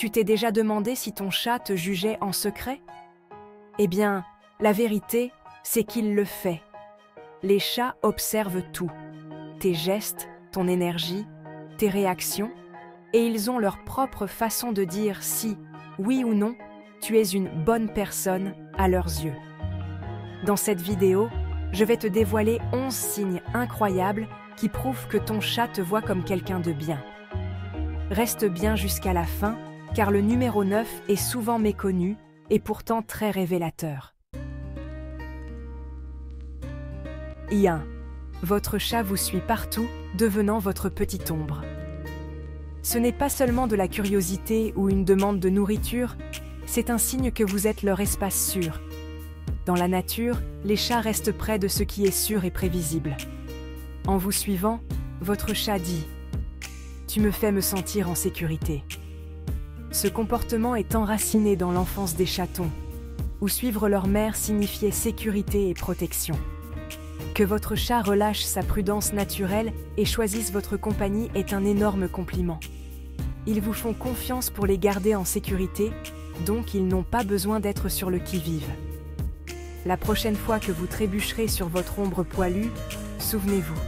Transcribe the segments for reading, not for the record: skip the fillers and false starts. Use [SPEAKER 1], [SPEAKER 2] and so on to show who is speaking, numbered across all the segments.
[SPEAKER 1] Tu t'es déjà demandé si ton chat te jugeait en secret? Eh bien, la vérité, c'est qu'il le fait. Les chats observent tout, tes gestes, ton énergie, tes réactions, et ils ont leur propre façon de dire si, oui ou non, tu es une bonne personne à leurs yeux. Dans cette vidéo, je vais te dévoiler 11 signes incroyables qui prouvent que ton chat te voit comme quelqu'un de bien. Reste bien jusqu'à la fin, car le numéro 9 est souvent méconnu et pourtant très révélateur. 1. Votre chat vous suit partout, devenant votre petite ombre. Ce n'est pas seulement de la curiosité ou une demande de nourriture, c'est un signe que vous êtes leur espace sûr. Dans la nature, les chats restent près de ce qui est sûr et prévisible. En vous suivant, votre chat dit « Tu me fais me sentir en sécurité ». Ce comportement est enraciné dans l'enfance des chatons, où suivre leur mère signifiait sécurité et protection. Que votre chat relâche sa prudence naturelle et choisisse votre compagnie est un énorme compliment. Ils vous font confiance pour les garder en sécurité, donc ils n'ont pas besoin d'être sur le qui-vive. La prochaine fois que vous trébucherez sur votre ombre poilue, souvenez-vous.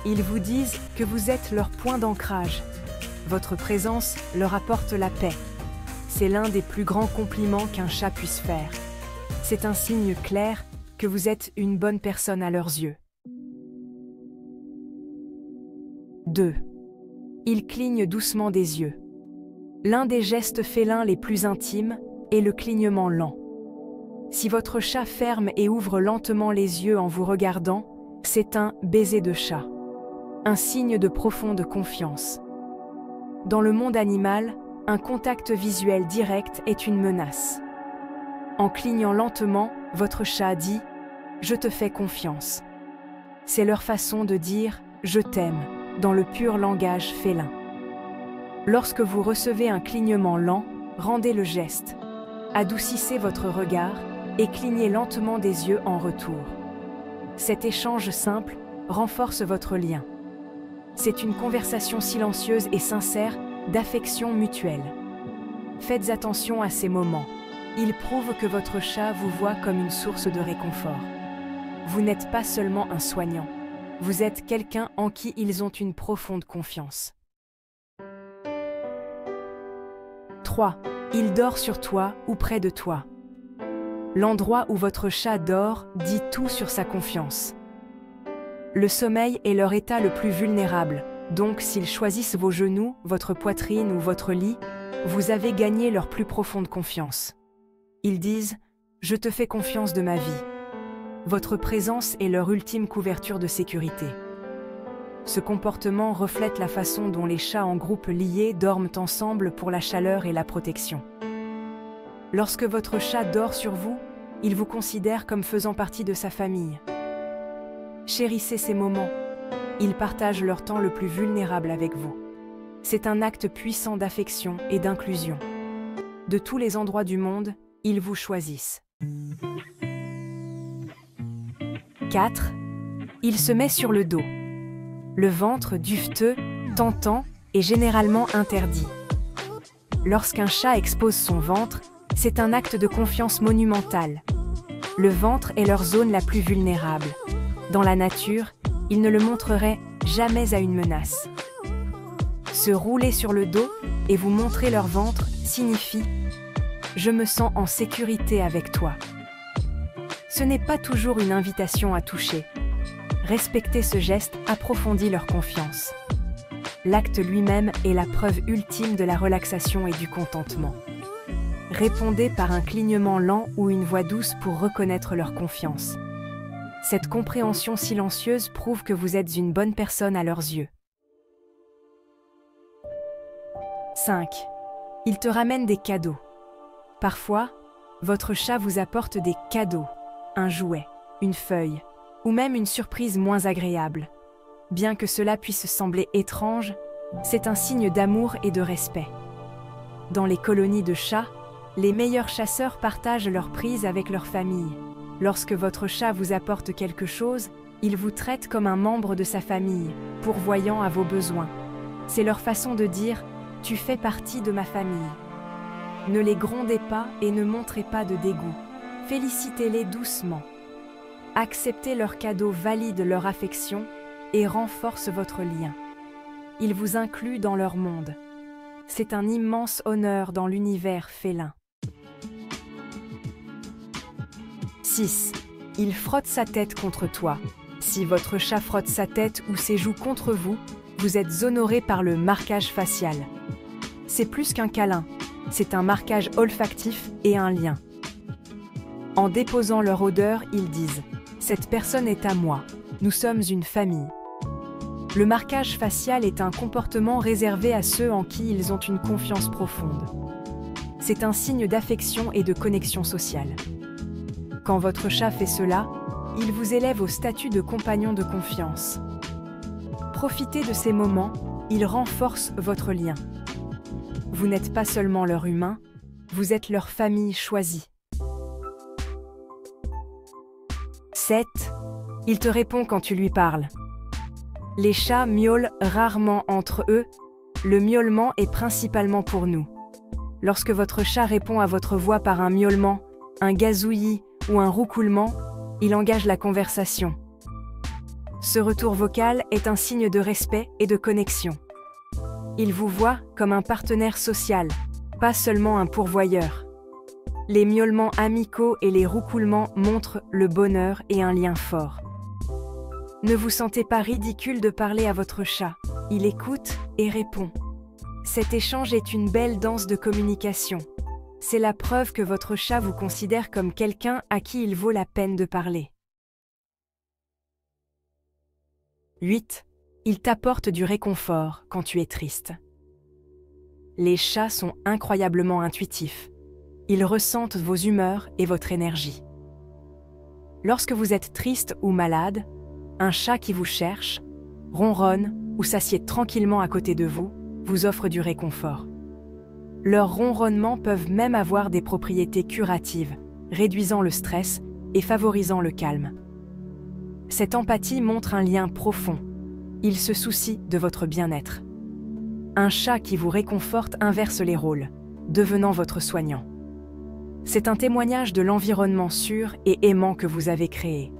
[SPEAKER 1] Ils vous disent que vous êtes leur point d'ancrage. Votre présence leur apporte la paix. C'est l'un des plus grands compliments qu'un chat puisse faire. C'est un signe clair que vous êtes une bonne personne à leurs yeux. 2. Ils clignent doucement des yeux. L'un des gestes félins les plus intimes est le clignement lent. Si votre chat ferme et ouvre lentement les yeux en vous regardant, c'est un baiser de chat, un signe de profonde confiance. Dans le monde animal, un contact visuel direct est une menace. En clignant lentement, votre chat dit « Je te fais confiance ». C'est leur façon de dire « Je t'aime » dans le pur langage félin. Lorsque vous recevez un clignement lent, rendez le geste. Adoucissez votre regard et clignez lentement des yeux en retour. Cet échange simple renforce votre lien. C'est une conversation silencieuse et sincère d'affection mutuelle. Faites attention à ces moments. Ils prouvent que votre chat vous voit comme une source de réconfort. Vous n'êtes pas seulement un soignant. Vous êtes quelqu'un en qui ils ont une profonde confiance. 3. Il dort sur toi ou près de toi. L'endroit où votre chat dort dit tout sur sa confiance. Le sommeil est leur état le plus vulnérable, donc s'ils choisissent vos genoux, votre poitrine ou votre lit, vous avez gagné leur plus profonde confiance. Ils disent « Je te fais confiance de ma vie ». Votre présence est leur ultime couverture de sécurité. Ce comportement reflète la façon dont les chats en groupe liés dorment ensemble pour la chaleur et la protection. Lorsque votre chat dort sur vous, il vous considère comme faisant partie de sa famille. Chérissez ces moments. Ils partagent leur temps le plus vulnérable avec vous. C'est un acte puissant d'affection et d'inclusion. De tous les endroits du monde, ils vous choisissent. 4. Il se met sur le dos. Le ventre duveteux, tentant et généralement interdit. Lorsqu'un chat expose son ventre, c'est un acte de confiance monumental. Le ventre est leur zone la plus vulnérable. Dans la nature, ils ne le montreraient jamais à une menace. Se rouler sur le dos et vous montrer leur ventre signifie « Je me sens en sécurité avec toi ». Ce n'est pas toujours une invitation à toucher. Respecter ce geste approfondit leur confiance. L'acte lui-même est la preuve ultime de la relaxation et du contentement. Répondez par un clignement lent ou une voix douce pour reconnaître leur confiance. Cette compréhension silencieuse prouve que vous êtes une bonne personne à leurs yeux. 5. Il te ramène des cadeaux. Parfois, votre chat vous apporte des cadeaux, un jouet, une feuille, ou même une surprise moins agréable. Bien que cela puisse sembler étrange, c'est un signe d'amour et de respect. Dans les colonies de chats, les meilleurs chasseurs partagent leur prise avec leur famille. Lorsque votre chat vous apporte quelque chose, il vous traite comme un membre de sa famille, pourvoyant à vos besoins. C'est leur façon de dire « Tu fais partie de ma famille ». Ne les grondez pas et ne montrez pas de dégoût. Félicitez-les doucement. Acceptez leurs cadeaux valide leur affection et renforce votre lien. Ils vous incluent dans leur monde. C'est un immense honneur dans l'univers félin. 6. Il frotte sa tête contre toi. Si votre chat frotte sa tête ou ses joues contre vous, vous êtes honoré par le marquage facial. C'est plus qu'un câlin, c'est un marquage olfactif et un lien. En déposant leur odeur, ils disent « Cette personne est à moi, nous sommes une famille ». Le marquage facial est un comportement réservé à ceux en qui ils ont une confiance profonde. C'est un signe d'affection et de connexion sociale. Quand votre chat fait cela, il vous élève au statut de compagnon de confiance. Profitez de ces moments, ils renforcent votre lien. Vous n'êtes pas seulement leur humain, vous êtes leur famille choisie. 7. Il te répond quand tu lui parles. Les chats miaulent rarement entre eux, le miaulement est principalement pour nous. Lorsque votre chat répond à votre voix par un miaulement, un gazouillis ou un roucoulement, il engage la conversation. Ce retour vocal est un signe de respect et de connexion. Il vous voit comme un partenaire social, pas seulement un pourvoyeur. Les miaulements amicaux et les roucoulements montrent le bonheur et un lien fort. Ne vous sentez pas ridicule de parler à votre chat, il écoute et répond. Cet échange est une belle danse de communication. C'est la preuve que votre chat vous considère comme quelqu'un à qui il vaut la peine de parler. 8. Il t'apporte du réconfort quand tu es triste. Les chats sont incroyablement intuitifs. Ils ressentent vos humeurs et votre énergie. Lorsque vous êtes triste ou malade, un chat qui vous cherche, ronronne ou s'assied tranquillement à côté de vous, vous offre du réconfort. Leurs ronronnements peuvent même avoir des propriétés curatives, réduisant le stress et favorisant le calme. Cette empathie montre un lien profond. Il se soucie de votre bien-être. Un chat qui vous réconforte inverse les rôles, devenant votre soignant. C'est un témoignage de l'environnement sûr et aimant que vous avez créé.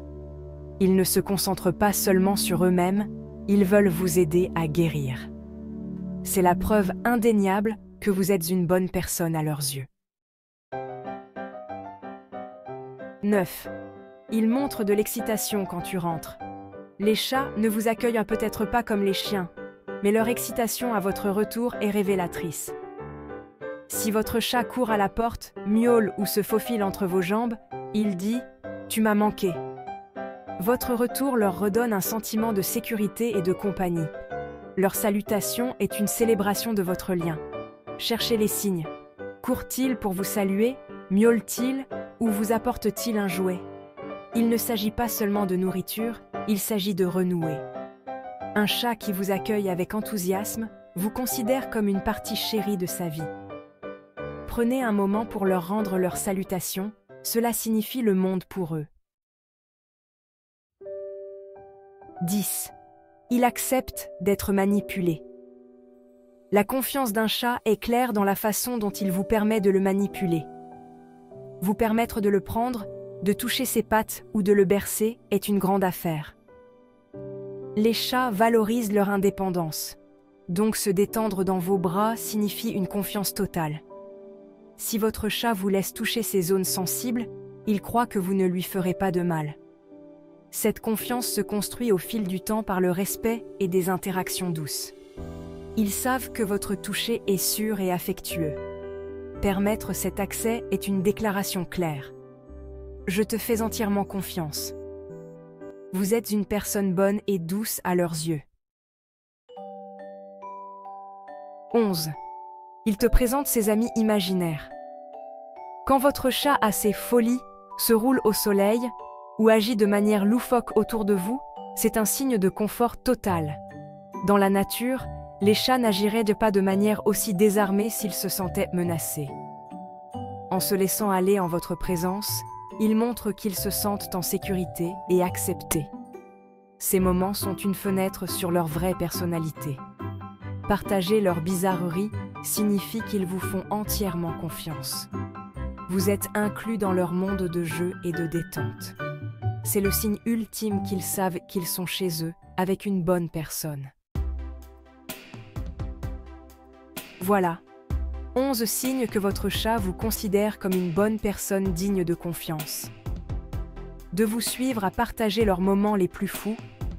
[SPEAKER 1] Ils ne se concentrent pas seulement sur eux-mêmes, ils veulent vous aider à guérir. C'est la preuve indéniable que vous êtes une bonne personne à leurs yeux. 9. Ils montrent de l'excitation quand tu rentres. Les chats ne vous accueillent peut-être pas comme les chiens, mais leur excitation à votre retour est révélatrice. Si votre chat court à la porte, miaule ou se faufile entre vos jambes, il dit « Tu m'as manqué ». Votre retour leur redonne un sentiment de sécurité et de compagnie. Leur salutation est une célébration de votre lien. Cherchez les signes. Court-il pour vous saluer? Miaule-t-il ou vous apporte-t-il un jouet? Il ne s'agit pas seulement de nourriture, il s'agit de renouer. Un chat qui vous accueille avec enthousiasme vous considère comme une partie chérie de sa vie. Prenez un moment pour leur rendre leur salutation, cela signifie le monde pour eux. 10. Il accepte d'être manipulé. La confiance d'un chat est claire dans la façon dont il vous permet de le manipuler. Vous permettre de le prendre, de toucher ses pattes ou de le bercer est une grande affaire. Les chats valorisent leur indépendance, donc se détendre dans vos bras signifie une confiance totale. Si votre chat vous laisse toucher ses zones sensibles, il croit que vous ne lui ferez pas de mal. Cette confiance se construit au fil du temps par le respect et des interactions douces. Ils savent que votre toucher est sûr et affectueux. Permettre cet accès est une déclaration claire. Je te fais entièrement confiance. Vous êtes une personne bonne et douce à leurs yeux. 11. Il te présente ses amis imaginaires. Quand votre chat a ses folies, se roule au soleil ou agit de manière loufoque autour de vous, c'est un signe de confort total. Dans la nature, les chats n'agiraient pas de manière aussi désarmée s'ils se sentaient menacés. En se laissant aller en votre présence, ils montrent qu'ils se sentent en sécurité et acceptés. Ces moments sont une fenêtre sur leur vraie personnalité. Partagez leurs bizarreries, signifie qu'ils vous font entièrement confiance. Vous êtes inclus dans leur monde de jeu et de détente. C'est le signe ultime qu'ils savent qu'ils sont chez eux, avec une bonne personne. Voilà, 11 signes que votre chat vous considère comme une bonne personne digne de confiance. De vous suivre à partager leurs moments les plus fous,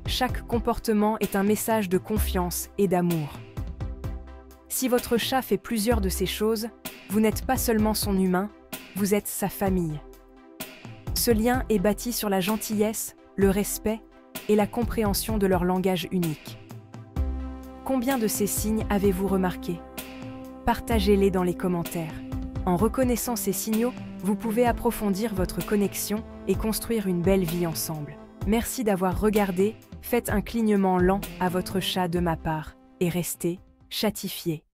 [SPEAKER 1] chaque comportement est un message de confiance et d'amour. Si votre chat fait plusieurs de ces choses, vous n'êtes pas seulement son humain, vous êtes sa famille. Ce lien est bâti sur la gentillesse, le respect et la compréhension de leur langage unique. Combien de ces signes avez-vous remarqué ? Partagez-les dans les commentaires. En reconnaissant ces signaux, vous pouvez approfondir votre connexion et construire une belle vie ensemble. Merci d'avoir regardé, faites un clignement lent à votre chat de ma part et restez chatifié.